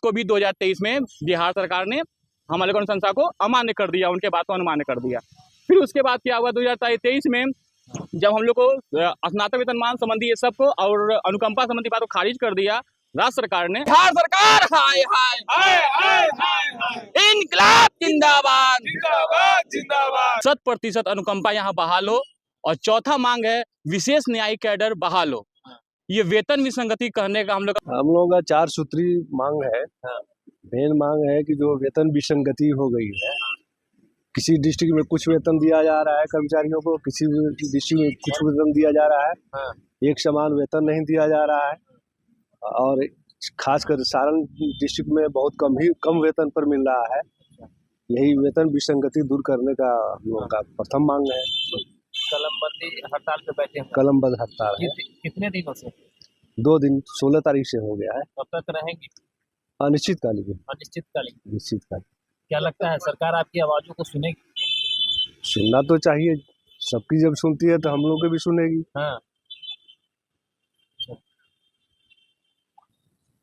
को भी 2023 में बिहार सरकार ने हमारे अनुशंसा को अमान्य कर दिया, उनके बात को अमान्य कर दिया। फिर उसके बाद क्या हुआ 2023 में, जब हम लोग को स्नातक वेतनमान संबंधी ये सब को और अनुकंपा संबंधी बात को खारिज कर दिया राज्य सरकार ने। बिहार सरकार हाय हाय हाय हाय हाय, इनकलाब जिंदाबाद जिंदाबाद जिंदाबाद। 100% अनुकंपा यहाँ बहाल हो। और चौथा मांग है विशेष न्यायिक कैडर बहाल हो। ये वेतन विसंगति कहने का हम लोग का 4 सूत्री मांग है। मेन मांग है कि जो वेतन विसंगति हो गई है, किसी डिस्ट्रिक्ट में कुछ वेतन दिया जा रहा है कर्मचारियों को, किसी डिस्ट्रिक्ट में कुछ वेतन दिया जा रहा है, एक समान वेतन नहीं दिया जा रहा है। और खासकर सारण डिस्ट्रिक्ट में बहुत कम वेतन पर मिल रहा है। यही वेतन विसंगति दूर करने का हम लोग का प्रथम मांग है। कलमबंदी हड़ताल पे बैठे हैं। कलमबंद हड़ताल है। कितने दिनों से? 2 दिन 16 तारीख से हो गया है। कब तक रहेंगे? अनिश्चितकालीन। अनिश्चितकालीन। क्या लगता है सरकार आपकी आवाजों को सुनेगी? सुनना तो चाहिए, सबकी जब सुनती है तो हम लोग को भी सुनेगी। हाँ।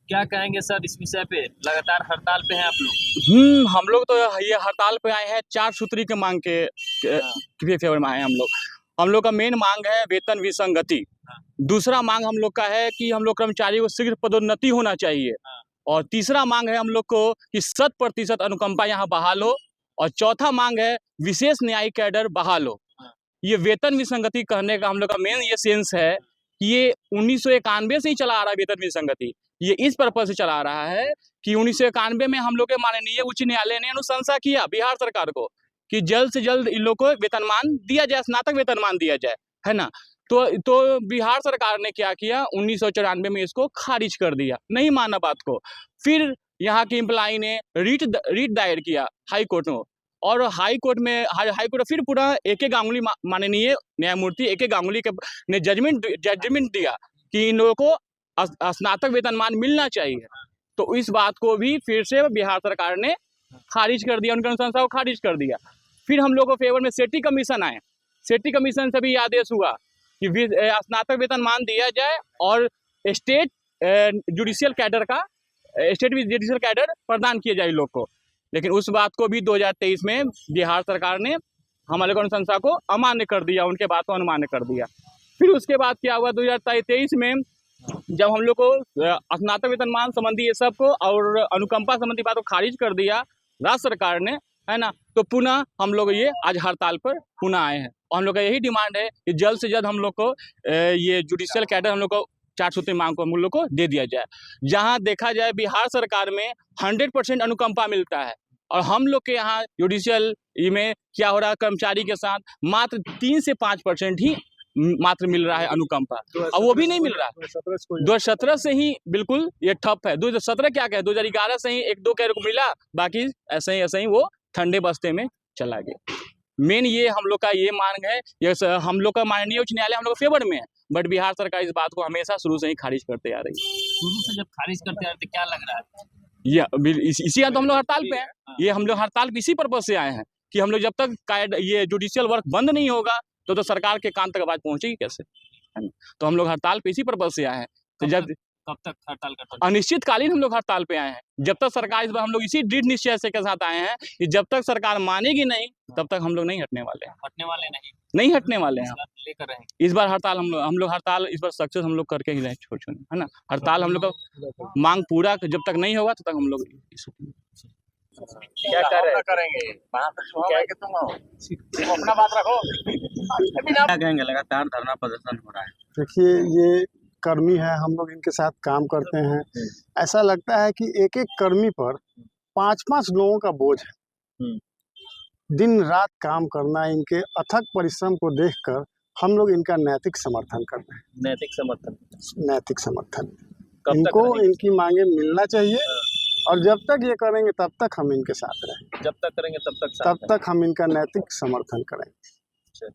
क्या कहेंगे सर इस विषय पे? लगातार हड़ताल पे हैं आप लोग। हम लोग तो ये हड़ताल पे आए हैं 4 सूत्री के मांग के फेवर में आए हैं। हम लोग का मेन मांग है वेतन विसंगति। दूसरा मांग हम लोग का है कि हम लोग कर्मचारी को शीघ्र पदोन्नति होना चाहिए। और तीसरा मांग है हम लोग को कि 100% अनुकंपा यहाँ बहाल हो। और चौथा मांग है विशेष न्यायिक कैडर बहाल हो। ये वेतन विसंगति कहने का हम लोग का मेन ये सेंस है कि ये 1991 से ही चला आ रहा है। वेतन विसंगति ये इस पर्पज से चला आ रहा है कि 1991 में हम लोग के माननीय उच्च न्यायालय ने अनुशंसा किया बिहार सरकार को कि जल्द से जल्द इन लोग को वेतनमान दिया जाए, स्नातक वेतनमान दिया जाए, है ना। तो बिहार सरकार ने क्या किया, 1994 में इसको खारिज कर दिया, नहीं माना बात को। फिर यहाँ के एम्प्लाई ने रीट दायर किया हाई कोर्ट में। और हाई कोर्ट फिर पूरा A.K. गांगुली माननीय न्यायमूर्ति A.K. गांगुली ने जजमेंट दिया कि इन लोगों को स्नातक वेतनमान मिलना चाहिए। तो इस बात को भी फिर से बिहार सरकार ने खारिज कर दिया, उनकी अनुशंसा को खारिज कर दिया। फिर हम लोग को फेवर में सेठी कमीशन आए। सेठी कमीशन से भी आदेश हुआ कि स्नातक वेतनमान दिया जाए और स्टेट जुडिशियल कैडर प्रदान किया जाए लोग को। लेकिन उस बात को भी 2023 में बिहार सरकार ने हमारे अनुशंसा को अमान्य कर दिया, उनके बात को अमान्य कर दिया। फिर उसके बाद क्या हुआ 2023 में, जब हम लोग को स्नातक वेतनमान संबंधी ये सब को और अनुकंपा संबंधी बात को खारिज कर दिया राज्य सरकार ने, है ना। तो पुनः हम लोग ये आज हड़ताल पर पुनः आए हैं। और हम लोग का यही डिमांड है कि जल्द से जल्द हम लोग को ये जुडिशियल कैडर हम लोग को 4 सूत्री मांग को हम लोग को दे दिया जाए। जहां देखा जाए बिहार सरकार में 100% अनुकंपा मिलता है और हम लोग के यहाँ जुडिशियल में क्या हो रहा है, कर्मचारी के साथ मात्र 3 से 5% ही मात्र मिल रहा है अनुकंपा, और वो भी नहीं मिल रहा है। 2017 से ही बिल्कुल ये ठप है। 2017 क्या कहे, 2011 से ही 1-2 कैडर को मिला, बाकी ऐसे ही वो ठंडे बस्ते में चला गया। मेन ये हम लोग का ये मांग है। ये हम लोग का माननीय उच्च न्यायालय हम लोग फेवर में है, बट बिहार सरकार इस बात को हमेशा शुरू से ही खारिज करते आ रही है। शुरू से जब खारिज करते आ रहे थे, क्या लग रहा है? इसी तो हम लोग हड़ताल पे हैं। ये हम लोग हड़ताल इसी पर्पज से आए हैं कि हम लोग जब तक ये जुडिशियल वर्क बंद नहीं होगा तो सरकार के कान तक आवाज पहुंचेगी कैसे, है ना। तो हम लोग हड़ताल पे इसी पर्पज से आए हैं। तो कब तक हड़ताल करते? अनिश्चितकालीन हम लोग हड़ताल पे आए हैं। जब तक सरकार, इस बार हम लोग इसी दृढ़ निश्चय से के साथ आए हैं कि जब तक सरकार मानेगी नहीं तब तक हम लोग नहीं हटने वाले हैं। नहीं हटने वाले हैं। लेकर रहेंगे। इस बार हड़ताल हम लोग हड़ताल इस बार सक्सेस हम लोग करके ही रहे, छोड़, है ना। हड़ताल हम लोग का मांग पूरा जब तक नहीं होगा तब तक हम लोग क्या करेंगे? अपना बात रखो। क्या कहेंगे? लगातार धरना प्रदर्शन हो रहा है। देखिए, ये कर्मी है, हम लोग इनके साथ काम करते हैं। ऐसा लगता है कि एक एक कर्मी पर 5-5 लोगों का बोझ है। दिन रात काम करना, इनके अथक परिश्रम को देखकर हम लोग इनका नैतिक समर्थन करते हैं। नैतिक समर्थन इनको इनकी मांगे मिलना चाहिए। और जब तक ये करेंगे तब तक हम इनके साथ रहेंगे। जब तक करेंगे तब तक हम इनका नैतिक समर्थन करेंगे।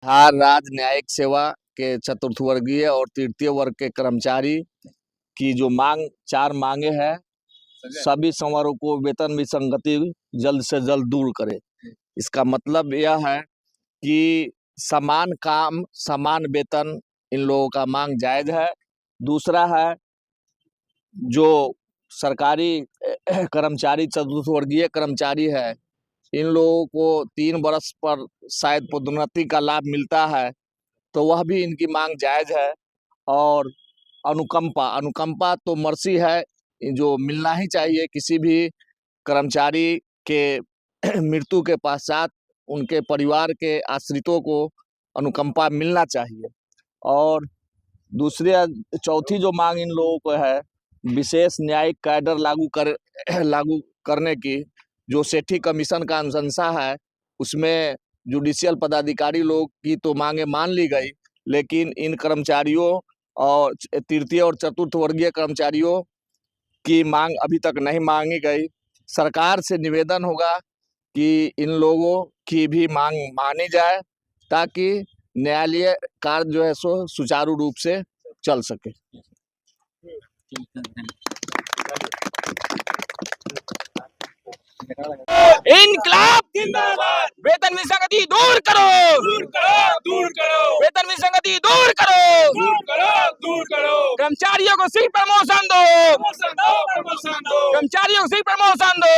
बिहार राज्य न्यायिक सेवा के चतुर्थ वर्गीय और तृतीय वर्ग के कर्मचारी की जो 4 मांगे हैं, सभी संवर्गों को वेतन विसंगति जल्द से जल्द दूर करे। इसका मतलब यह है कि समान काम समान वेतन इन लोगों का मांग जायज है। दूसरा है जो सरकारी कर्मचारी, चतुर्थवर्गीय कर्मचारी है, इन लोगों को 3 वर्ष पर शायद पदोन्नति का लाभ मिलता है, तो वह भी इनकी मांग जायज है। और अनुकंपा तो मर्सी है, जो मिलना ही चाहिए। किसी भी कर्मचारी के मृत्यु के पश्चात उनके परिवार के आश्रितों को अनुकंपा मिलना चाहिए। और चौथी जो मांग इन लोगों को है, विशेष न्यायिक कैडर लागू करने की, जो सेठी कमीशन का अनुशंसा है, उसमें जुडिशियल पदाधिकारी लोग की तो मांगे मान ली गई, लेकिन इन कर्मचारियों और तृतीय और चतुर्थ वर्गीय कर्मचारियों की मांग अभी तक नहीं मांगी गई। सरकार से निवेदन होगा कि इन लोगों की भी मांग मानी जाए, ताकि न्यायालय कार्य जो है सो सुचारू रूप से चल सके। इनकलाब जिंदाबाद, वेतन विसंगति दूर करो, वेतन विसंगति दूर करो, कर्मचारियों को सिर्फ प्रमोशन दो, कर्मचारियों को सिर्फ प्रमोशन दो,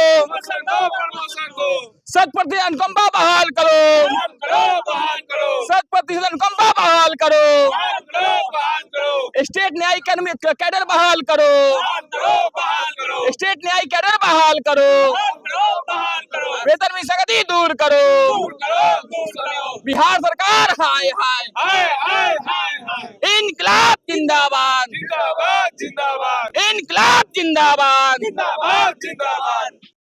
100% अनुकंपा बहाल करो, 100% अनुकंपा बहाल करो, स्टेट न्यायिक कैडर बहाल करो, स्टेट न्यायिक कैडर बहाल करो, वेतन विसंगति दूर करो, बिहार सरकार हाय हाय, इनकलाब जिंदाबाद, इनकलाब जिंदाबाद।